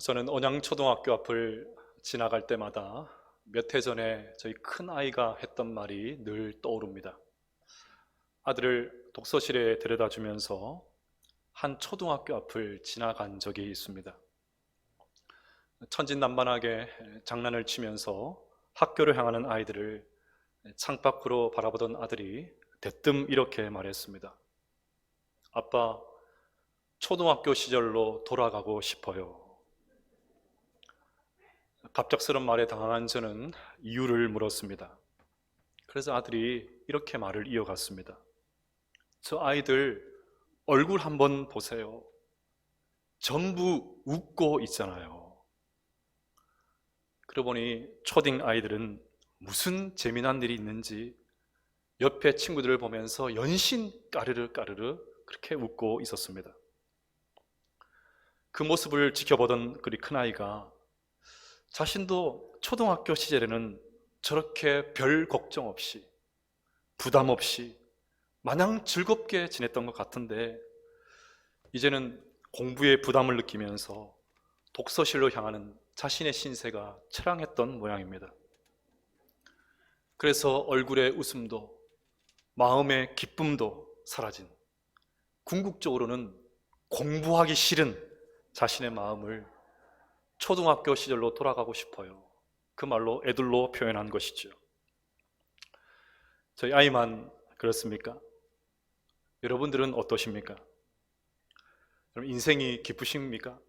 저는 언양초등학교 앞을 지나갈 때마다 몇 해 전에 저희 큰 아이가 했던 말이 늘 떠오릅니다. 아들을 독서실에 데려다 주면서 한 초등학교 앞을 지나간 적이 있습니다. 천진난만하게 장난을 치면서 학교를 향하는 아이들을 창밖으로 바라보던 아들이 대뜸 이렇게 말했습니다. 아빠, 초등학교 시절로 돌아가고 싶어요. 갑작스런 말에 당황한 저는 이유를 물었습니다. 그래서 아들이 이렇게 말을 이어갔습니다. 저 아이들 얼굴 한번 보세요. 전부 웃고 있잖아요. 그러고 보니 초딩 아이들은 무슨 재미난 일이 있는지 옆에 친구들을 보면서 연신 까르르 까르르 그렇게 웃고 있었습니다. 그 모습을 지켜보던 그리 큰아이가 자신도 초등학교 시절에는 저렇게 별 걱정 없이 부담 없이 마냥 즐겁게 지냈던 것 같은데 이제는 공부에 부담을 느끼면서 독서실로 향하는 자신의 신세가 처량했던 모양입니다. 그래서 얼굴의 웃음도 마음의 기쁨도 사라진, 궁극적으로는 공부하기 싫은 자신의 마음을 초등학교 시절로 돌아가고 싶어요. 그 말로 애들로 표현한 것이죠. 저희 아이만 그렇습니까? 여러분들은 어떠십니까? 여러분 인생이 기쁘십니까?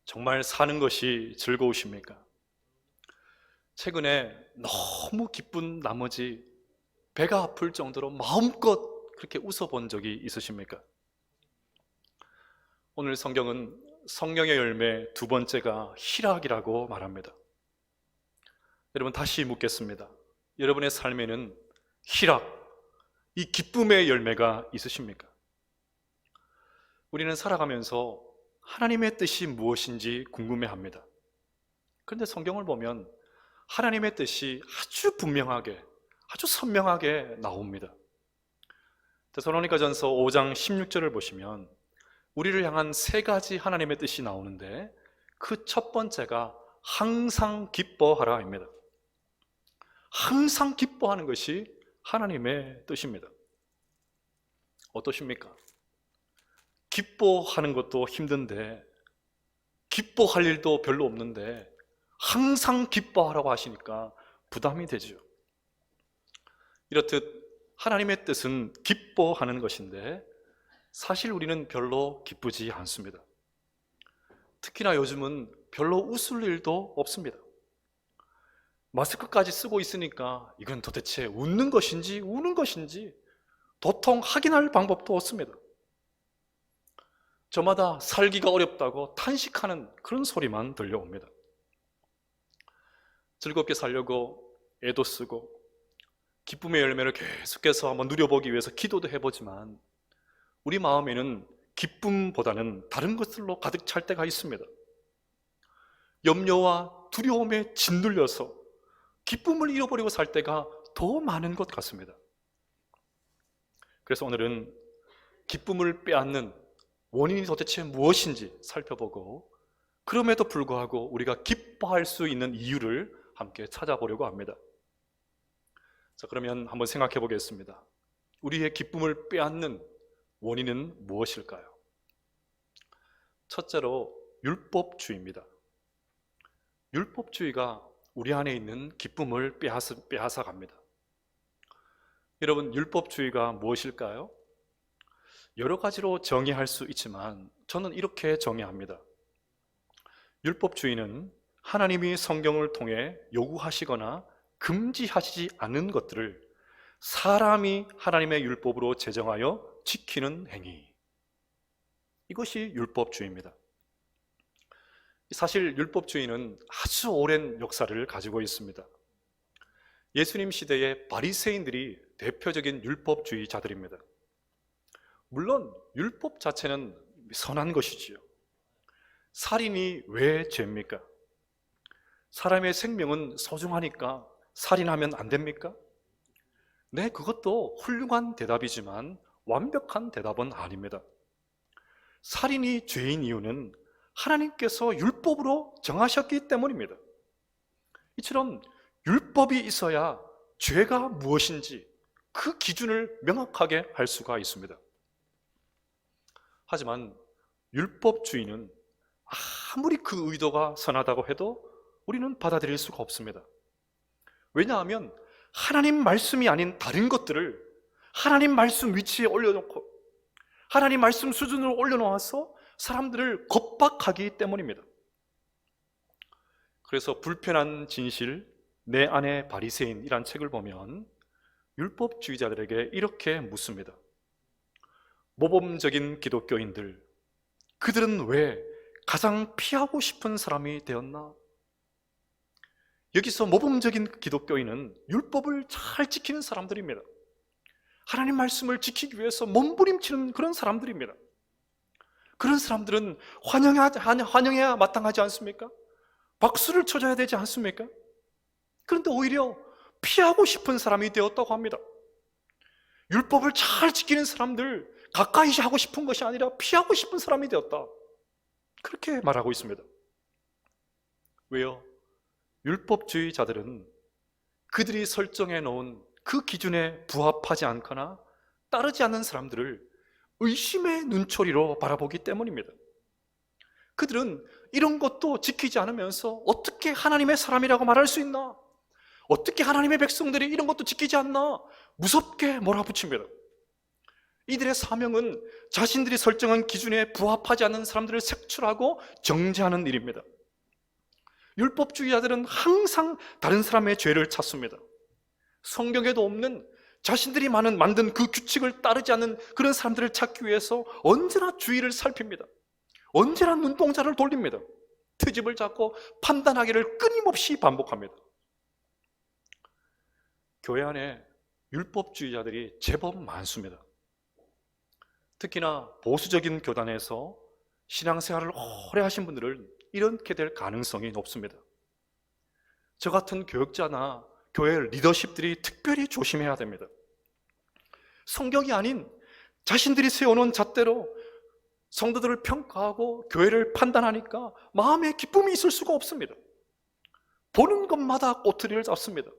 정말 사는 것이 즐거우십니까? 최근에 너무 기쁜 나머지 배가 아플 정도로 마음껏 그렇게 웃어본 적이 있으십니까? 오늘 성경은 성령의 열매 두 번째가 희락이라고 말합니다. 여러분 다시 묻겠습니다. 여러분의 삶에는 희락, 이 기쁨의 열매가 있으십니까? 우리는 살아가면서 하나님의 뜻이 무엇인지 궁금해합니다. 그런데 성경을 보면 하나님의 뜻이 아주 분명하게, 아주 선명하게 나옵니다. 데살로니가전서 5장 16절을 보시면 우리를 향한 세 가지 하나님의 뜻이 나오는데 그 첫 번째가 항상 기뻐하라입니다. 항상 기뻐하는 것이 하나님의 뜻입니다. 어떠십니까? 기뻐하는 것도 힘든데 기뻐할 일도 별로 없는데 항상 기뻐하라고 하시니까 부담이 되죠. 이렇듯 하나님의 뜻은 기뻐하는 것인데 사실 우리는 별로 기쁘지 않습니다. 특히나 요즘은 별로 웃을 일도 없습니다. 마스크까지 쓰고 있으니까 이건 도대체 웃는 것인지 우는 것인지 도통 확인할 방법도 없습니다. 저마다 살기가 어렵다고 탄식하는 그런 소리만 들려옵니다. 즐겁게 살려고 애도 쓰고 기쁨의 열매를 계속해서 한번 누려보기 위해서 기도도 해보지만 우리 마음에는 기쁨보다는 다른 것들로 가득 찰 때가 있습니다. 염려와 두려움에 짓눌려서 기쁨을 잃어버리고 살 때가 더 많은 것 같습니다. 그래서 오늘은 기쁨을 빼앗는 원인이 도대체 무엇인지 살펴보고 그럼에도 불구하고 우리가 기뻐할 수 있는 이유를 함께 찾아보려고 합니다. 자, 그러면 한번 생각해 보겠습니다. 우리의 기쁨을 빼앗는 원인은 무엇일까요? 첫째로 율법주의입니다. 율법주의가 우리 안에 있는 기쁨을 빼앗아 갑니다. 여러분, 율법주의가 무엇일까요? 여러 가지로 정의할 수 있지만 저는 이렇게 정의합니다. 율법주의는 하나님이 성경을 통해 요구하시거나 금지하시지 않은 것들을 사람이 하나님의 율법으로 제정하여 지키는 행위, 이것이 율법주의입니다. 사실 율법주의는 아주 오랜 역사를 가지고 있습니다. 예수님 시대의 바리새인들이 대표적인 율법주의자들입니다. 물론 율법 자체는 선한 것이지요. 살인이 왜 죄입니까? 사람의 생명은 소중하니까 살인하면 안 됩니까? 네, 그것도 훌륭한 대답이지만 완벽한 대답은 아닙니다. 살인이 죄인 이유는 하나님께서 율법으로 정하셨기 때문입니다. 이처럼 율법이 있어야 죄가 무엇인지 그 기준을 명확하게 할 수가 있습니다. 하지만 율법주의는 아무리 그 의도가 선하다고 해도 우리는 받아들일 수가 없습니다. 왜냐하면 하나님 말씀이 아닌 다른 것들을 하나님 말씀 위치에 올려놓고 하나님 말씀 수준으로 올려놓아서 사람들을 겁박하기 때문입니다. 그래서 불편한 진실, 내 안의 바리새인이란 책을 보면 율법주의자들에게 이렇게 묻습니다. 모범적인 기독교인들, 그들은 왜 가장 피하고 싶은 사람이 되었나? 여기서 모범적인 기독교인은 율법을 잘 지키는 사람들입니다. 하나님 말씀을 지키기 위해서 몸부림치는 그런 사람들입니다. 그런 사람들은 환영해야 마땅하지 않습니까? 박수를 쳐줘야 되지 않습니까? 그런데 오히려 피하고 싶은 사람이 되었다고 합니다. 율법을 잘 지키는 사람들, 가까이 하고 싶은 것이 아니라 피하고 싶은 사람이 되었다. 그렇게 말하고 있습니다. 왜요? 율법주의자들은 그들이 설정해 놓은 그 기준에 부합하지 않거나 따르지 않는 사람들을 의심의 눈초리로 바라보기 때문입니다. 그들은 이런 것도 지키지 않으면서 어떻게 하나님의 사람이라고 말할 수 있나? 어떻게 하나님의 백성들이 이런 것도 지키지 않나? 무섭게 몰아붙입니다. 이들의 사명은 자신들이 설정한 기준에 부합하지 않는 사람들을 색출하고 정죄하는 일입니다. 율법주의자들은 항상 다른 사람의 죄를 찾습니다. 성경에도 없는 자신들이 만든 그 규칙을 따르지 않는 그런 사람들을 찾기 위해서 언제나 주의를 살핍니다. 언제나 눈동자를 돌립니다. 트집을 잡고 판단하기를 끊임없이 반복합니다. 교회 안에 율법주의자들이 제법 많습니다. 특히나 보수적인 교단에서 신앙생활을 오래 하신 분들은 이렇게 될 가능성이 높습니다. 저 같은 교역자나 교회 리더십들이 특별히 조심해야 됩니다. 성경이 아닌 자신들이 세워놓은 잣대로 성도들을 평가하고 교회를 판단하니까 마음에 기쁨이 있을 수가 없습니다. 보는 것마다 꼬투리를 잡습니다.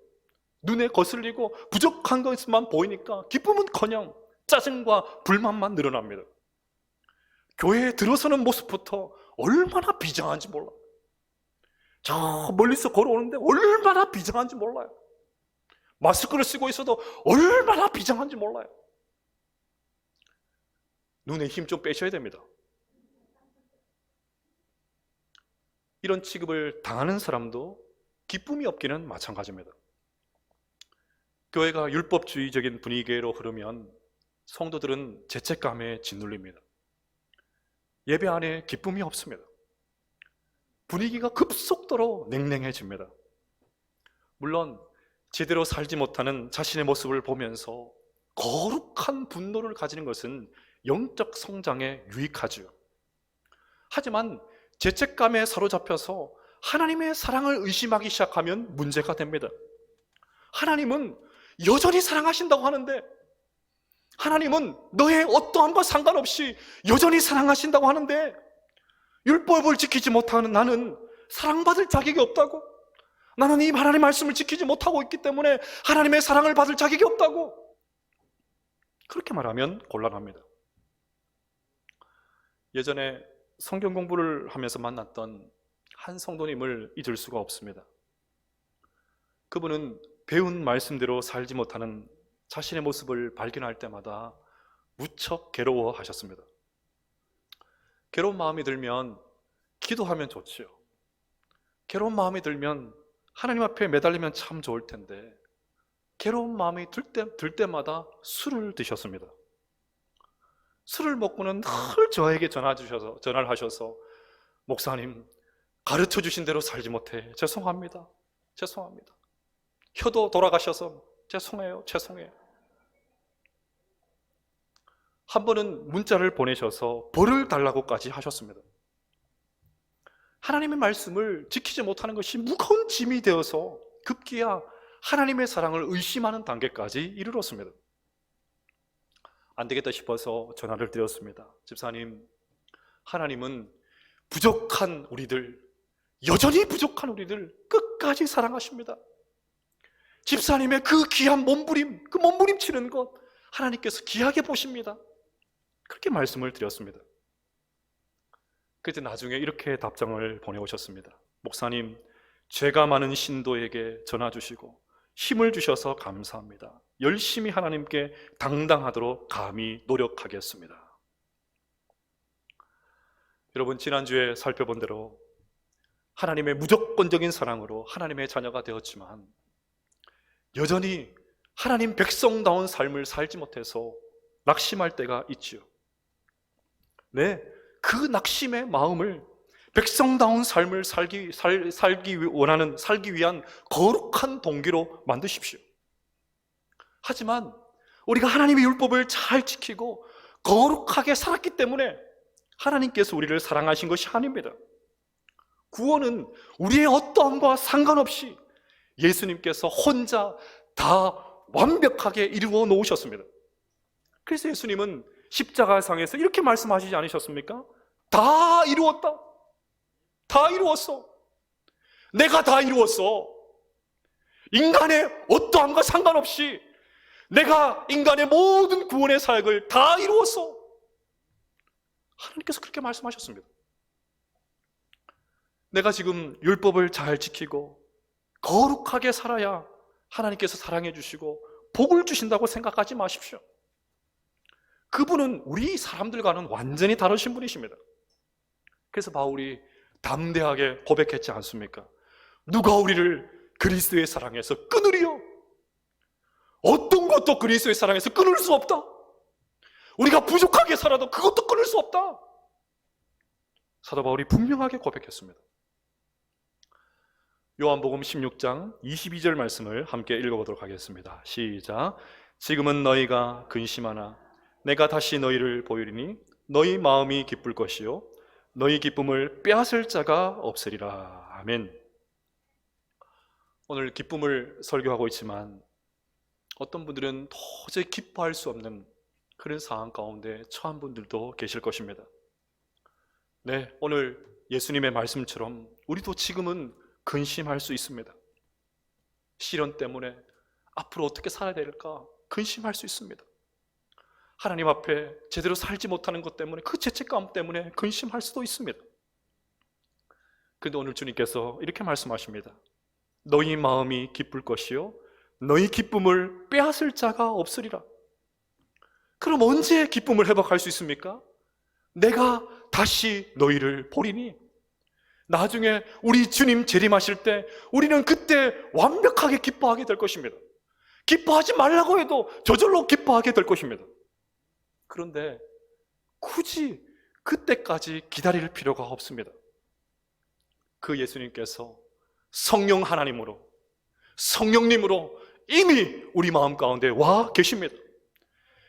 눈에 거슬리고 부족한 것만 보이니까 기쁨은커녕 짜증과 불만만 늘어납니다. 교회에 들어서는 모습부터 얼마나 비장한지 몰라요. 저 멀리서 걸어오는데 얼마나 비장한지 몰라요. 마스크를 쓰고 있어도 얼마나 비장한지 몰라요. 눈에 힘 좀 빼셔야 됩니다. 이런 취급을 당하는 사람도 기쁨이 없기는 마찬가지입니다. 교회가 율법주의적인 분위기로 흐르면 성도들은 죄책감에 짓눌립니다. 예배 안에 기쁨이 없습니다. 분위기가 급속도로 냉랭해집니다. 물론 제대로 살지 못하는 자신의 모습을 보면서 거룩한 분노를 가지는 것은 영적 성장에 유익하죠. 하지만 죄책감에 사로잡혀서 하나님의 사랑을 의심하기 시작하면 문제가 됩니다. 하나님은 여전히 사랑하신다고 하는데, 하나님은 너의 어떠함과 상관없이 여전히 사랑하신다고 하는데, 율법을 지키지 못하는 나는 사랑받을 자격이 없다고, 나는 이 하나님의 말씀을 지키지 못하고 있기 때문에 하나님의 사랑을 받을 자격이 없다고, 그렇게 말하면 곤란합니다. 예전에 성경 공부를 하면서 만났던 한 성도님을 잊을 수가 없습니다. 그분은 배운 말씀대로 살지 못하는 자신의 모습을 발견할 때마다 무척 괴로워하셨습니다. 괴로운 마음이 들면 기도하면 좋지요. 괴로운 마음이 들면 하나님 앞에 매달리면 참 좋을 텐데, 괴로운 마음이 들 때마다 술을 드셨습니다. 술을 먹고는 늘 저에게 전화를 하셔서 목사님, 가르쳐 주신 대로 살지 못해 죄송합니다. 혀도 돌아가셔서 죄송해요. 한 번은 문자를 보내셔서 벌을 달라고까지 하셨습니다. 하나님의 말씀을 지키지 못하는 것이 무거운 짐이 되어서 급기야 하나님의 사랑을 의심하는 단계까지 이르렀습니다. 안 되겠다 싶어서 전화를 드렸습니다. 집사님, 하나님은 부족한 우리들, 여전히 부족한 우리들 끝까지 사랑하십니다. 집사님의 그 귀한 몸부림, 그 몸부림치는 것 하나님께서 귀하게 보십니다. 그렇게 말씀을 드렸습니다. 그때 나중에 이렇게 답장을 보내오셨습니다. 목사님, 죄가 많은 신도에게 전화 주시고 힘을 주셔서 감사합니다. 열심히 하나님께 당당하도록 감히 노력하겠습니다. 여러분, 지난주에 살펴본 대로 하나님의 무조건적인 사랑으로 하나님의 자녀가 되었지만 여전히 하나님 백성다운 삶을 살지 못해서 낙심할 때가 있지요. 네, 그 낙심의 마음을 백성다운 삶을 살기 위한 거룩한 동기로 만드십시오. 하지만 우리가 하나님의 율법을 잘 지키고 거룩하게 살았기 때문에 하나님께서 우리를 사랑하신 것이 아닙니다. 구원은 우리의 어떠함과 상관없이 예수님께서 혼자 다 완벽하게 이루어 놓으셨습니다. 그래서 예수님은 십자가상에서 이렇게 말씀하시지 않으셨습니까? 다 이루었다. 다 이루었어. 내가 다 이루었어. 인간의 어떠함과 상관없이 내가 인간의 모든 구원의 사역을 다 이루었어. 하나님께서 그렇게 말씀하셨습니다. 내가 지금 율법을 잘 지키고 거룩하게 살아야 하나님께서 사랑해 주시고 복을 주신다고 생각하지 마십시오. 그분은 우리 사람들과는 완전히 다르신 분이십니다. 그래서 바울이 담대하게 고백했지 않습니까? 누가 우리를 그리스도의 사랑에서 끊으리요? 어떤 것도 그리스도의 사랑에서 끊을 수 없다. 우리가 부족하게 살아도 그것도 끊을 수 없다. 사도 바울이 분명하게 고백했습니다. 요한복음 16장 22절 말씀을 함께 읽어보도록 하겠습니다. 시작. 지금은 너희가 근심하나 내가 다시 너희를 보이리니 너희 마음이 기쁠 것이요 너희 기쁨을 빼앗을 자가 없으리라. 아멘. 오늘 기쁨을 설교하고 있지만 어떤 분들은 도저히 기뻐할 수 없는 그런 상황 가운데 처한 분들도 계실 것입니다. 네, 오늘 예수님의 말씀처럼 우리도 지금은 근심할 수 있습니다. 시련 때문에 앞으로 어떻게 살아야 될까 근심할 수 있습니다. 하나님 앞에 제대로 살지 못하는 것 때문에 그 죄책감 때문에 근심할 수도 있습니다. 그런데 오늘 주님께서 이렇게 말씀하십니다. 너희 마음이 기쁠 것이요 너희 기쁨을 빼앗을 자가 없으리라. 그럼 언제 기쁨을 회복할 수 있습니까? 내가 다시 너희를 보리니. 나중에 우리 주님 재림하실 때 우리는 그때 완벽하게 기뻐하게 될 것입니다. 기뻐하지 말라고 해도 저절로 기뻐하게 될 것입니다. 그런데 굳이 그때까지 기다릴 필요가 없습니다. 그 예수님께서 성령 하나님으로, 성령님으로 이미 우리 마음 가운데 와 계십니다.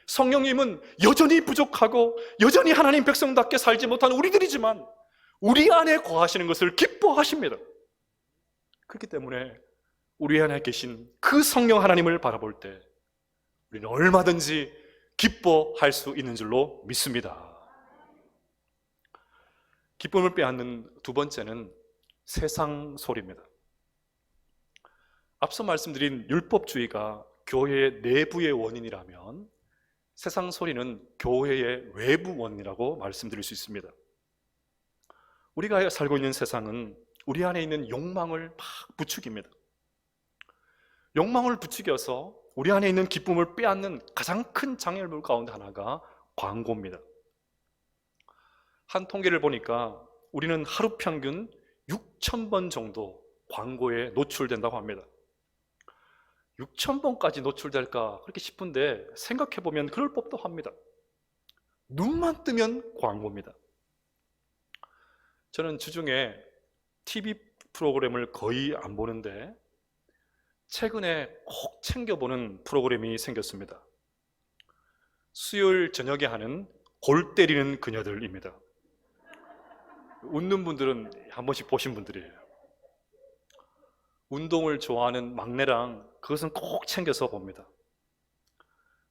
성령님은 여전히 부족하고 여전히 하나님 백성답게 살지 못하는 우리들이지만 우리 안에 거하시는 것을 기뻐하십니다. 그렇기 때문에 우리 안에 계신 그 성령 하나님을 바라볼 때 우리는 얼마든지 기뻐할 수 있는 줄로 믿습니다. 기쁨을 빼앗는 두 번째는 세상 소리입니다. 앞서 말씀드린 율법주의가 교회의 내부의 원인이라면 세상 소리는 교회의 외부 원인이라고 말씀드릴 수 있습니다. 우리가 살고 있는 세상은 우리 안에 있는 욕망을 막 부추깁니다. 욕망을 부추겨서 우리 안에 있는 기쁨을 빼앗는 가장 큰 장애물 가운데 하나가 광고입니다. 한 통계를 보니까 우리는 하루 평균 6,000번 정도 광고에 노출된다고 합니다. 6,000번까지 노출될까 그렇게 싶은데 생각해보면 그럴 법도 합니다. 눈만 뜨면 광고입니다. 저는 주중에 TV 프로그램을 거의 안 보는데 최근에 꼭 챙겨보는 프로그램이 생겼습니다. 수요일 저녁에 하는 골 때리는 그녀들입니다. 웃는 분들은 한 번씩 보신 분들이에요. 운동을 좋아하는 막내랑 그것은 꼭 챙겨서 봅니다.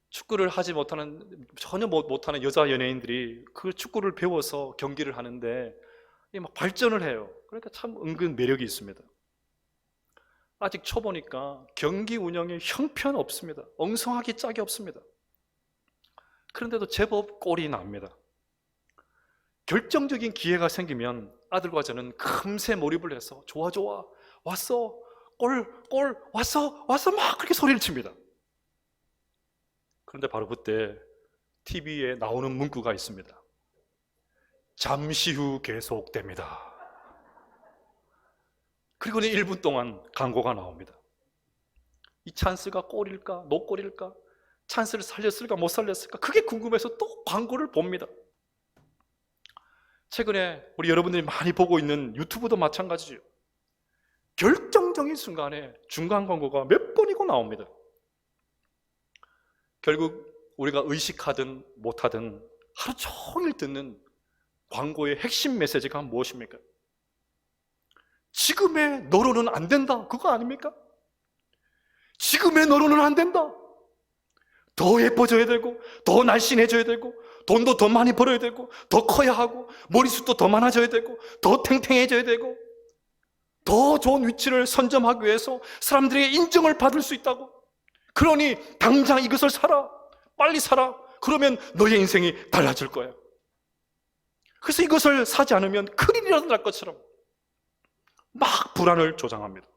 축구를 하지 못하는, 전혀 못하는 여자 연예인들이 그 축구를 배워서 경기를 하는데 막 발전을 해요. 그러니까 참 은근 매력이 있습니다. 아직 초보니까 경기 운영에 형편없습니다. 엉성하기 짝이 없습니다. 그런데도 제법 꼴이 납니다. 결정적인 기회가 생기면 아들과 저는 금세 몰입을 해서 좋아 왔어 골 왔어 막 그렇게 소리를 칩니다. 그런데 바로 그때 TV에 나오는 문구가 있습니다. 잠시 후 계속됩니다. 그리고는 1분 동안 광고가 나옵니다. 이 찬스가 골일까 노골일까, 찬스를 살렸을까 못 살렸을까, 그게 궁금해서 또 광고를 봅니다. 최근에 우리 여러분들이 많이 보고 있는 유튜브도 마찬가지죠. 결정적인 순간에 중간 광고가 몇 번이고 나옵니다. 결국 우리가 의식하든 못하든 하루 종일 듣는 광고의 핵심 메시지가 무엇입니까? 지금의 너로는 안 된다, 그거 아닙니까? 지금의 너로는 안 된다. 더 예뻐져야 되고, 더 날씬해져야 되고, 돈도 더 많이 벌어야 되고, 더 커야 하고, 머리숱도 더 많아져야 되고, 더 탱탱해져야 되고, 더 좋은 위치를 선점하기 위해서 사람들에게 인정을 받을 수 있다고. 그러니 당장 이것을 사라, 빨리 사라. 그러면 너의 인생이 달라질 거야. 그래서 이것을 사지 않으면 큰일이 일어날 것처럼 막 불안을 조장합니다.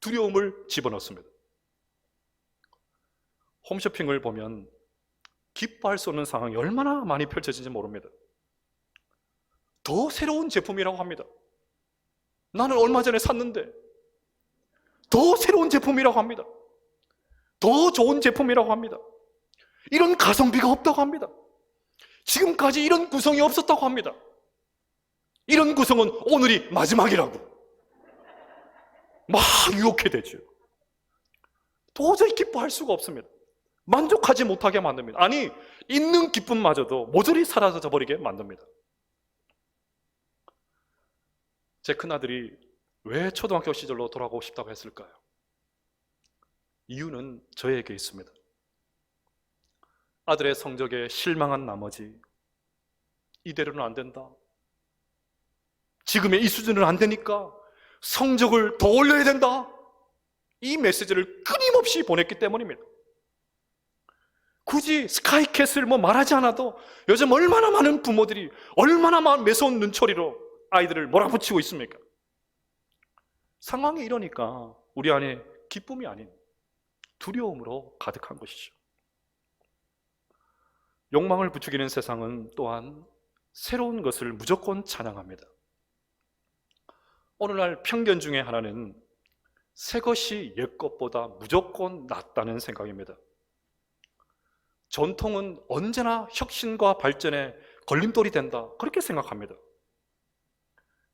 두려움을 집어넣습니다. 홈쇼핑을 보면 기뻐할 수 없는 상황이 얼마나 많이 펼쳐지는지 모릅니다. 더 새로운 제품이라고 합니다. 나는 얼마 전에 샀는데 더 새로운 제품이라고 합니다. 더 좋은 제품이라고 합니다. 이런 가성비가 없다고 합니다. 지금까지 이런 구성이 없었다고 합니다. 이런 구성은 오늘이 마지막이라고 막 유혹해 대죠. 도저히 기뻐할 수가 없습니다. 만족하지 못하게 만듭니다. 아니, 있는 기쁨마저도 모조리 사라져 버리게 만듭니다. 제 큰아들이 왜 초등학교 시절로 돌아가고 싶다고 했을까요? 이유는 저에게 있습니다. 아들의 성적에 실망한 나머지 이대로는 안 된다, 지금의 이 수준은 안 되니까 성적을 더 올려야 된다, 이 메시지를 끊임없이 보냈기 때문입니다. 굳이 스카이캐슬 말하지 않아도 요즘 얼마나 많은 부모들이 얼마나 매서운 눈초리로 아이들을 몰아붙이고 있습니까? 상황이 이러니까 우리 안에 기쁨이 아닌 두려움으로 가득한 것이죠. 욕망을 부추기는 세상은 또한 새로운 것을 무조건 찬양합니다. 오늘날 편견 중에 하나는 새 것이 옛 것보다 무조건 낫다는 생각입니다. 전통은 언제나 혁신과 발전에 걸림돌이 된다, 그렇게 생각합니다.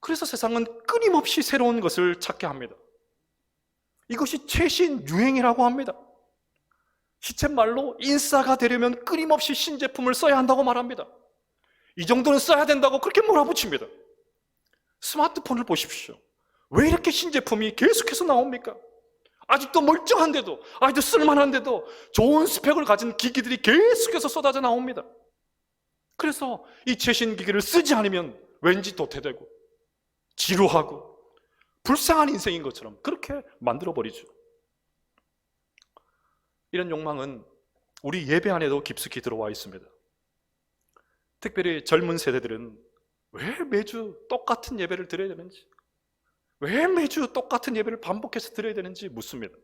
그래서 세상은 끊임없이 새로운 것을 찾게 합니다. 이것이 최신 유행이라고 합니다. 시쳇말로 인싸가 되려면 끊임없이 신제품을 써야 한다고 말합니다. 이 정도는 써야 된다고 그렇게 몰아붙입니다. 스마트폰을 보십시오. 왜 이렇게 신제품이 계속해서 나옵니까? 아직도 멀쩡한데도, 아직도 쓸만한데도 좋은 스펙을 가진 기기들이 계속해서 쏟아져 나옵니다. 그래서 이 최신 기기를 쓰지 않으면 왠지 도태되고 지루하고 불쌍한 인생인 것처럼 그렇게 만들어버리죠. 이런 욕망은 우리 예배 안에도 깊숙이 들어와 있습니다. 특별히 젊은 세대들은 왜 매주 똑같은 예배를 드려야 되는지, 왜 매주 똑같은 예배를 반복해서 드려야 되는지 묻습니다.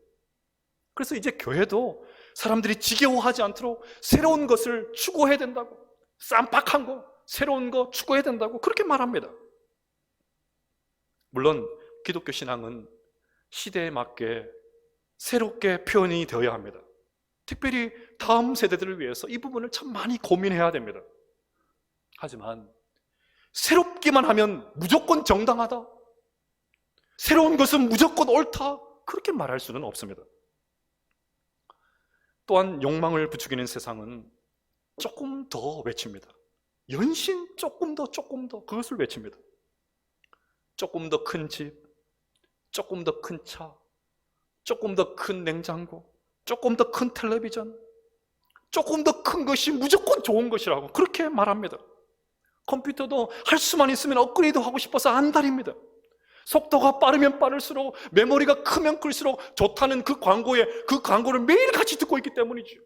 그래서 이제 교회도 사람들이 지겨워하지 않도록 새로운 것을 추구해야 된다고, 쌈박한 거, 새로운 거 추구해야 된다고 그렇게 말합니다. 물론 기독교 신앙은 시대에 맞게 새롭게 표현이 되어야 합니다. 특별히 다음 세대들을 위해서 이 부분을 참 많이 고민해야 됩니다. 하지만 새롭기만 하면 무조건 정당하다, 새로운 것은 무조건 옳다, 그렇게 말할 수는 없습니다. 또한 욕망을 부추기는 세상은 조금 더 외칩니다. 연신 조금 더 그것을 외칩니다. 조금 더 큰 집, 조금 더 큰 차, 조금 더 큰 냉장고, 조금 더 큰 텔레비전, 조금 더 큰 것이 무조건 좋은 것이라고 그렇게 말합니다. 컴퓨터도 할 수만 있으면 업그레이드 하고 싶어서 안달입니다. 속도가 빠르면 빠를수록, 메모리가 크면 클수록 좋다는 그 광고를 매일 같이 듣고 있기 때문이죠.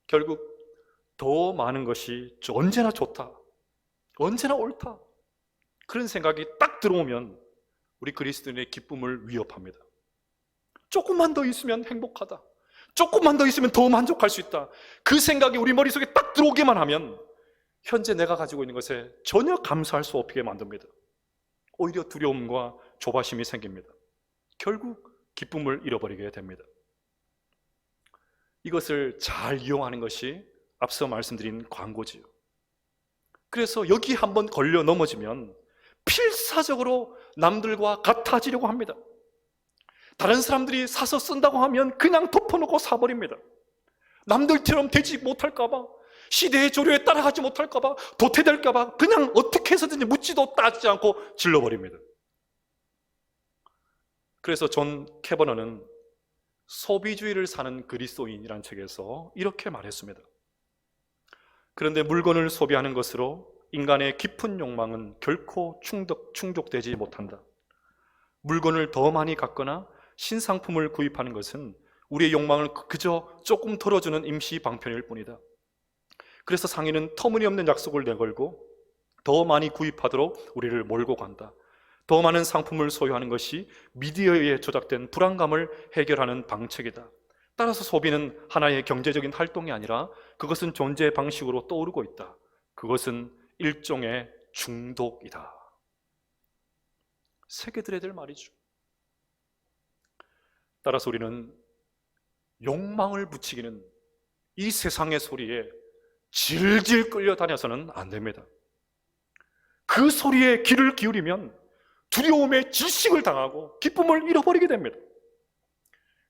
결국 더 많은 것이 언제나 좋다, 언제나 옳다, 그런 생각이 딱 들어오면 우리 그리스도인의 기쁨을 위협합니다. 조금만 더 있으면 행복하다, 조금만 더 있으면 더 만족할 수 있다, 그 생각이 우리 머릿속에 딱 들어오기만 하면 현재 내가 가지고 있는 것에 전혀 감사할 수 없게 만듭니다. 오히려 두려움과 조바심이 생깁니다. 결국 기쁨을 잃어버리게 됩니다. 이것을 잘 이용하는 것이 앞서 말씀드린 광고지요. 그래서 여기 한번 걸려 넘어지면 필사적으로 남들과 같아지려고 합니다. 다른 사람들이 사서 쓴다고 하면 그냥 덮어놓고 사버립니다. 남들처럼 되지 못할까봐, 시대의 조류에 따라가지 못할까봐, 도태될까봐 그냥 어떻게 해서든지 묻지도 따지지 않고 질러버립니다. 그래서 존 캐버너는 소비주의를 사는 그리스도인이라는 책에서 이렇게 말했습니다. 그런데 물건을 소비하는 것으로 인간의 깊은 욕망은 결코 충족되지 못한다. 물건을 더 많이 갖거나 신상품을 구입하는 것은 우리의 욕망을 그저 조금 덜어주는 임시 방편일 뿐이다. 그래서 상인은 터무니없는 약속을 내걸고 더 많이 구입하도록 우리를 몰고 간다. 더 많은 상품을 소유하는 것이 미디어에 의해 조작된 불안감을 해결하는 방책이다. 따라서 소비는 하나의 경제적인 활동이 아니라 그것은 존재 방식으로 떠오르고 있다. 그것은 일종의 중독이다. 새겨 들어야 될 말이죠. 따라서 우리는 욕망을 부추기는 이 세상의 소리에 질질 끌려다녀서는 안 됩니다. 그 소리에 귀를 기울이면 두려움에 질식을 당하고 기쁨을 잃어버리게 됩니다.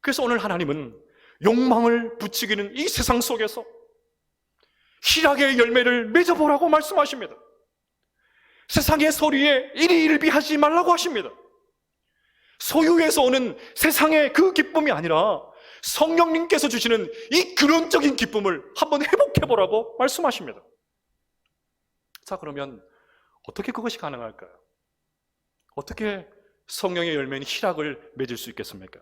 그래서 오늘 하나님은 욕망을 부추기는 이 세상 속에서 희락의 열매를 맺어보라고 말씀하십니다. 세상의 소리에 일희일비하지 말라고 하십니다. 소유에서 오는 세상의 그 기쁨이 아니라 성령님께서 주시는 이 근원적인 기쁨을 한번 회복해보라고 말씀하십니다. 자, 그러면 어떻게 그것이 가능할까요? 어떻게 성령의 열매인 희락을 맺을 수 있겠습니까?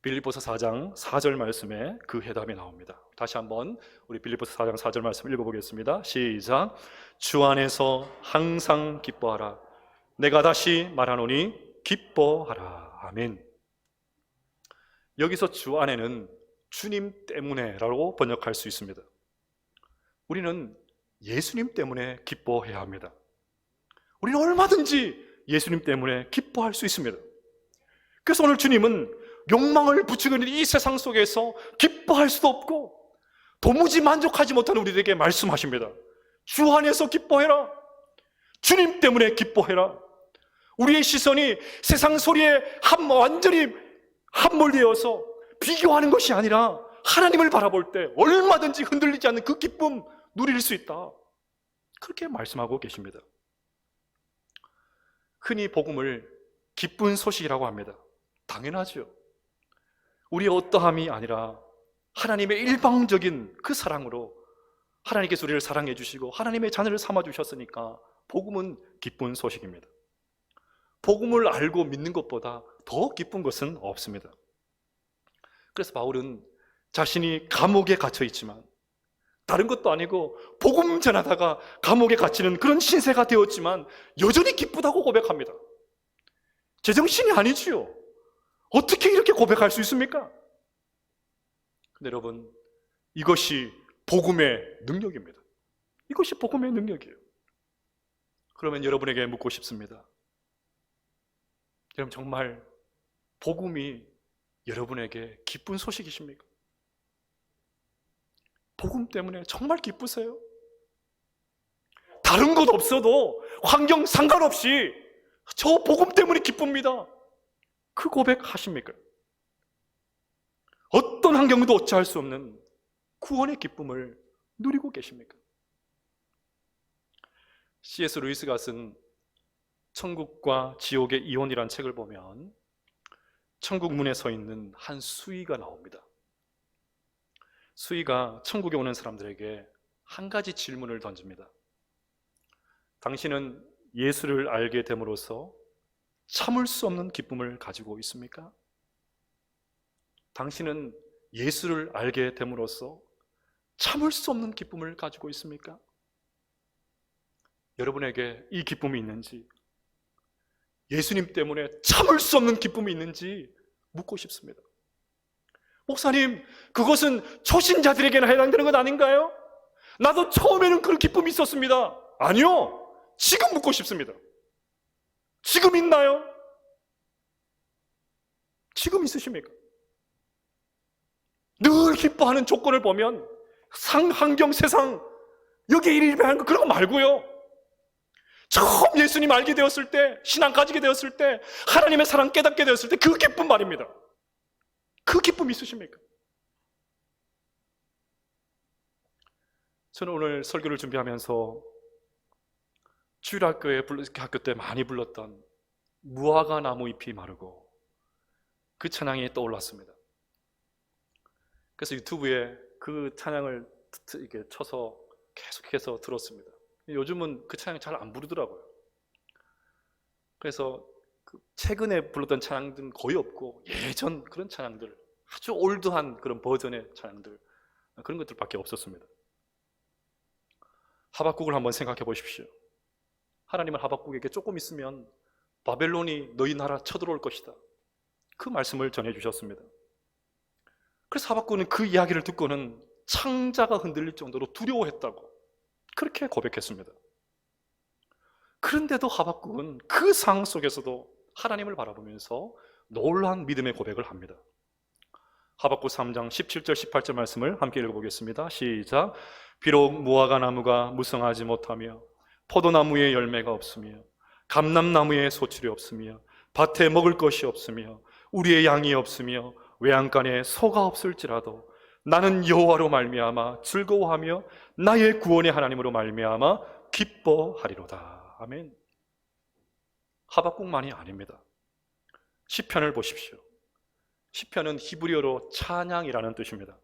빌립보서 4장 4절 말씀에 그 해답이 나옵니다. 다시 한번 우리 빌립보서 4장 4절 말씀 읽어보겠습니다. 시작. 주 안에서 항상 기뻐하라. 내가 다시 말하노니 기뻐하라. 아멘. 여기서 주 안에는 주님 때문에라고 번역할 수 있습니다. 우리는 예수님 때문에 기뻐해야 합니다. 우리는 얼마든지 예수님 때문에 기뻐할 수 있습니다. 그래서 오늘 주님은 욕망을 부추기는 이 세상 속에서 기뻐할 수도 없고 도무지 만족하지 못하는 우리들에게 말씀하십니다. 주 안에서 기뻐해라. 주님 때문에 기뻐해라. 우리의 시선이 세상 소리에 완전히 함몰되어서 비교하는 것이 아니라 하나님을 바라볼 때 얼마든지 흔들리지 않는 그 기쁨 누릴 수 있다. 그렇게 말씀하고 계십니다. 흔히 복음을 기쁜 소식이라고 합니다. 당연하죠. 우리의 어떠함이 아니라 하나님의 일방적인 그 사랑으로 하나님께서 우리를 사랑해 주시고 하나님의 자녀를 삼아 주셨으니까 복음은 기쁜 소식입니다. 복음을 알고 믿는 것보다 더 기쁜 것은 없습니다. 그래서 바울은 자신이 감옥에 갇혀 있지만 다른 것도 아니고 복음 전하다가 감옥에 갇히는 그런 신세가 되었지만 여전히 기쁘다고 고백합니다. 제정신이 아니지요. 어떻게 이렇게 고백할 수 있습니까? 근데 여러분, 이것이 복음의 능력입니다. 이것이 복음의 능력이에요. 그러면 여러분에게 묻고 싶습니다. 여러분, 정말 복음이 여러분에게 기쁜 소식이십니까? 복음 때문에 정말 기쁘세요? 다른 것 없어도 환경 상관없이 저 복음 때문에 기쁩니다. 그 고백하십니까? 어떤 환경도 어찌할 수 없는 구원의 기쁨을 누리고 계십니까? C.S. 루이스가 쓴 천국과 지옥의 이혼이라는 책을 보면 천국 문에 서 있는 한 수의가 나옵니다. 수의가 천국에 오는 사람들에게 한 가지 질문을 던집니다. 당신은 예수를 알게 됨으로써 참을 수 없는 기쁨을 가지고 있습니까? 당신은 예수를 알게 됨으로써 참을 수 없는 기쁨을 가지고 있습니까? 여러분에게 이 기쁨이 있는지, 예수님 때문에 참을 수 없는 기쁨이 있는지 묻고 싶습니다. 목사님, 그것은 초신자들에게나 해당되는 것 아닌가요? 나도 처음에는 그런 기쁨이 있었습니다. 아니요, 지금 묻고 싶습니다. 지금 있나요? 지금 있으십니까? 늘 기뻐하는 조건을 보면 환경, 세상, 여기에 일배하는 거 그런 거 말고요, 처음 예수님 알게 되었을 때, 신앙 가지게 되었을 때, 하나님의 사랑 깨닫게 되었을 때 그 기쁨 말입니다. 그 기쁨 있으십니까? 저는 오늘 설교를 준비하면서 주일학교 때 많이 불렀던 무화과 나무 잎이 마르고 그 찬양이 떠올랐습니다. 그래서 유튜브에 그 찬양을 이렇게 쳐서 계속해서 들었습니다. 요즘은 그 찬양 잘 안 부르더라고요. 그래서 최근에 불렀던 찬양들은 거의 없고 예전 그런 찬양들, 아주 올드한 그런 버전의 찬양들, 그런 것들밖에 없었습니다. 하박국을 한번 생각해 보십시오. 하나님은 하박국에게 조금 있으면 바벨론이 너희 나라 쳐들어올 것이다, 그 말씀을 전해주셨습니다. 그래서 하박국은 그 이야기를 듣고는 창자가 흔들릴 정도로 두려워했다고 그렇게 고백했습니다. 그런데도 하박국은 그 상황 속에서도 하나님을 바라보면서 놀라운 믿음의 고백을 합니다. 하박국 3장 17절 18절 말씀을 함께 읽어보겠습니다. 시작. 비록 무화과 나무가 무성하지 못하며 포도나무에 열매가 없으며 감람나무에 소출이 없으며 밭에 먹을 것이 없으며 우리의 양이 없으며 외양간에 소가 없을지라도 나는 여호와로 말미암아 즐거워하며 나의 구원의 하나님으로 말미암아 기뻐하리로다. 아멘. 하박국만이 아닙니다. 시편을 보십시오. 시편은 히브리어로 찬양이라는 뜻입니다.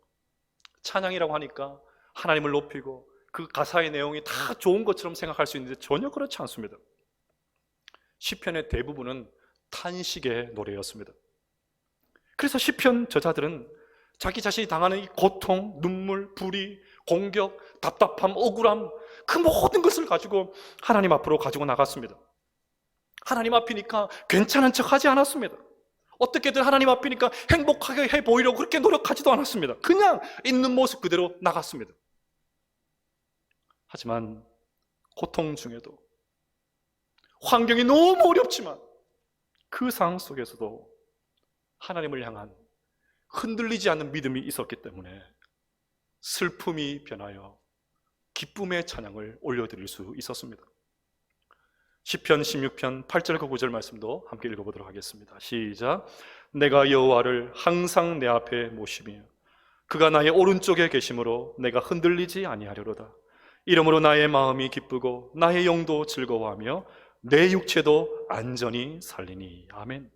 찬양이라고 하니까 하나님을 높이고 그 가사의 내용이 다 좋은 것처럼 생각할 수 있는데 전혀 그렇지 않습니다. 시편의 대부분은 탄식의 노래였습니다. 그래서 시편 저자들은 자기 자신이 당하는 이 고통, 눈물, 불의, 공격, 답답함, 억울함, 그 모든 것을 가지고 하나님 앞으로 가지고 나갔습니다. 하나님 앞이니까 괜찮은 척 하지 않았습니다. 어떻게든 하나님 앞이니까 행복하게 해 보이려고 그렇게 노력하지도 않았습니다. 그냥 있는 모습 그대로 나갔습니다. 하지만 고통 중에도, 환경이 너무 어렵지만 그 상황 속에서도 하나님을 향한 흔들리지 않는 믿음이 있었기 때문에 슬픔이 변하여 기쁨의 찬양을 올려드릴 수 있었습니다. 시편 16편 8절과 9절 말씀도 함께 읽어보도록 하겠습니다. 시작. 내가 여호와를 항상 내 앞에 모시며 그가 나의 오른쪽에 계심으로 내가 흔들리지 아니하려로다. 이러므로 나의 마음이 기쁘고 나의 영도 즐거워하며 내 육체도 안전히 살리니. 아멘.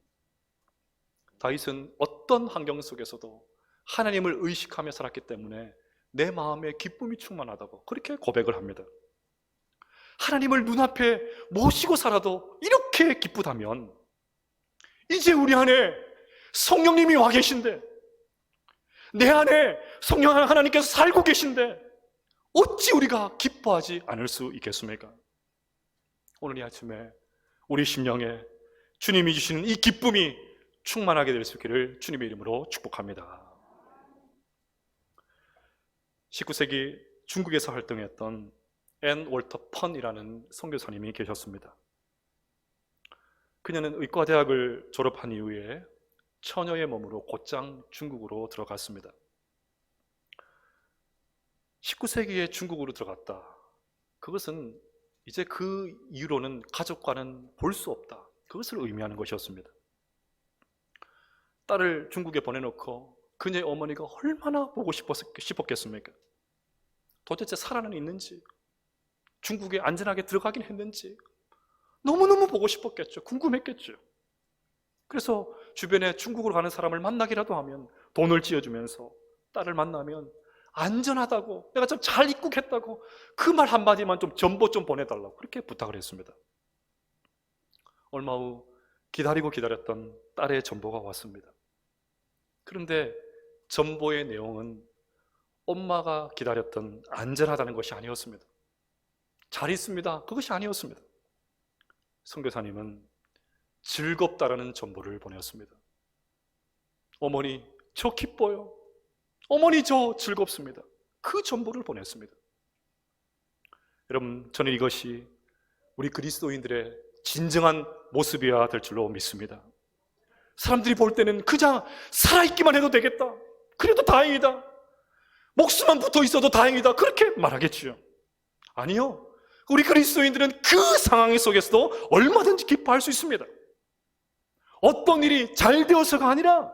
다윗은 어떤 환경 속에서도 하나님을 의식하며 살았기 때문에 내 마음에 기쁨이 충만하다고 그렇게 고백을 합니다. 하나님을 눈앞에 모시고 살아도 이렇게 기쁘다면 이제 우리 안에 성령님이 와 계신데, 내 안에 성령 하나님께서 살고 계신데 어찌 우리가 기뻐하지 않을 수 있겠습니까? 오늘 이 아침에 우리 심령에 주님이 주시는 이 기쁨이 충만하게 될 수 있기를 주님의 이름으로 축복합니다. 19세기 중국에서 활동했던 앤 월터 펀이라는 선교사님이 계셨습니다. 그녀는 의과대학을 졸업한 이후에 처녀의 몸으로 곧장 중국으로 들어갔습니다. 19세기에 중국으로 들어갔다. 그것은 이제 그 이후로는 가족과는 볼 수 없다, 그것을 의미하는 것이었습니다. 딸을 중국에 보내놓고 그녀의 어머니가 얼마나 보고 싶었겠습니까? 도대체 살아는 있는지, 중국에 안전하게 들어가긴 했는지 너무너무 보고 싶었겠죠. 궁금했겠죠. 그래서 주변에 중국으로 가는 사람을 만나기라도 하면 돈을 쥐어주면서 딸을 만나면 안전하다고, 내가 좀 잘 입국했다고 그 말 한마디만 좀 전보 좀 보내달라고 그렇게 부탁을 했습니다. 얼마 후 기다리고 기다렸던 딸의 전보가 왔습니다. 그런데 전보의 내용은 엄마가 기다렸던 안전하다는 것이 아니었습니다. 잘 있습니다, 그것이 아니었습니다. 선교사님은 즐겁다라는 전보를 보냈습니다. 어머니, 저 기뻐요. 어머니, 저 즐겁습니다. 그 전보를 보냈습니다. 여러분, 저는 이것이 우리 그리스도인들의 진정한 모습이어야 될 줄로 믿습니다. 사람들이 볼 때는 그냥 살아있기만 해도 되겠다, 그래도 다행이다, 목숨만 붙어 있어도 다행이다, 그렇게 말하겠죠. 아니요, 우리 그리스도인들은 그 상황 속에서도 얼마든지 기뻐할 수 있습니다. 어떤 일이 잘 되어서가 아니라,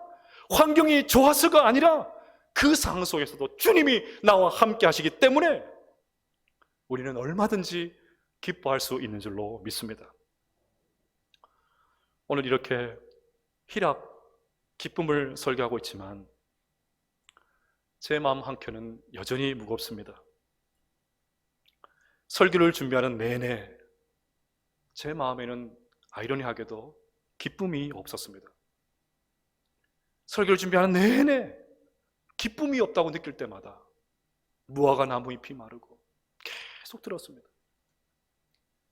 환경이 좋아서가 아니라, 그 상황 속에서도 주님이 나와 함께 하시기 때문에 우리는 얼마든지 기뻐할 수 있는 줄로 믿습니다. 오늘 이렇게 희락, 기쁨을 설교하고 있지만 제 마음 한켠은 여전히 무겁습니다. 설교를 준비하는 내내 제 마음에는 아이러니하게도 기쁨이 없었습니다. 설교를 준비하는 내내 기쁨이 없다고 느낄 때마다 무화과 나무 잎이 마르고 계속 들었습니다.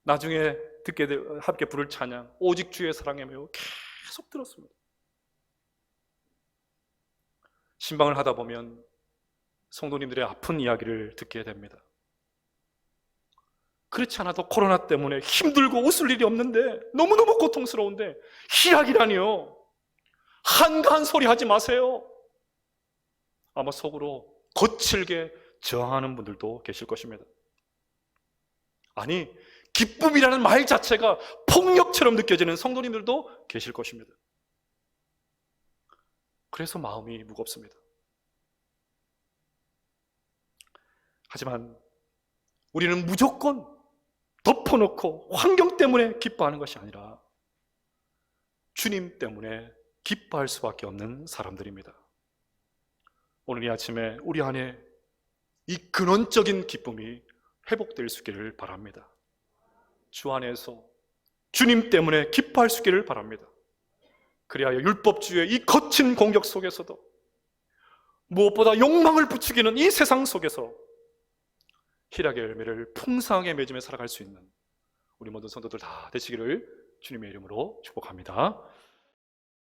나중에 듣게 될 함께 부를 찬양 오직 주의 사랑에 매우 계속 들었습니다. 신방을 하다 보면 성도님들의 아픈 이야기를 듣게 됩니다. 그렇지 않아도 코로나 때문에 힘들고 웃을 일이 없는데 너무너무 고통스러운데 희락이라니요, 한가한 소리 하지 마세요. 아마 속으로 거칠게 저항하는 분들도 계실 것입니다. 아니, 기쁨이라는 말 자체가 폭력처럼 느껴지는 성도님들도 계실 것입니다. 그래서 마음이 무겁습니다. 하지만 우리는 무조건 덮어놓고 환경 때문에 기뻐하는 것이 아니라 주님 때문에 기뻐할 수밖에 없는 사람들입니다. 오늘 이 아침에 우리 안에 이 근원적인 기쁨이 회복될 수 있기를 바랍니다. 주 안에서 주님 때문에 기뻐할 수 있기를 바랍니다. 그리하여 율법주의의 이 거친 공격 속에서도 무엇보다 욕망을 부추기는 이 세상 속에서 희락의 열매를 풍성하게 맺으며 살아갈 수 있는 우리 모든 성도들 다 되시기를 주님의 이름으로 축복합니다.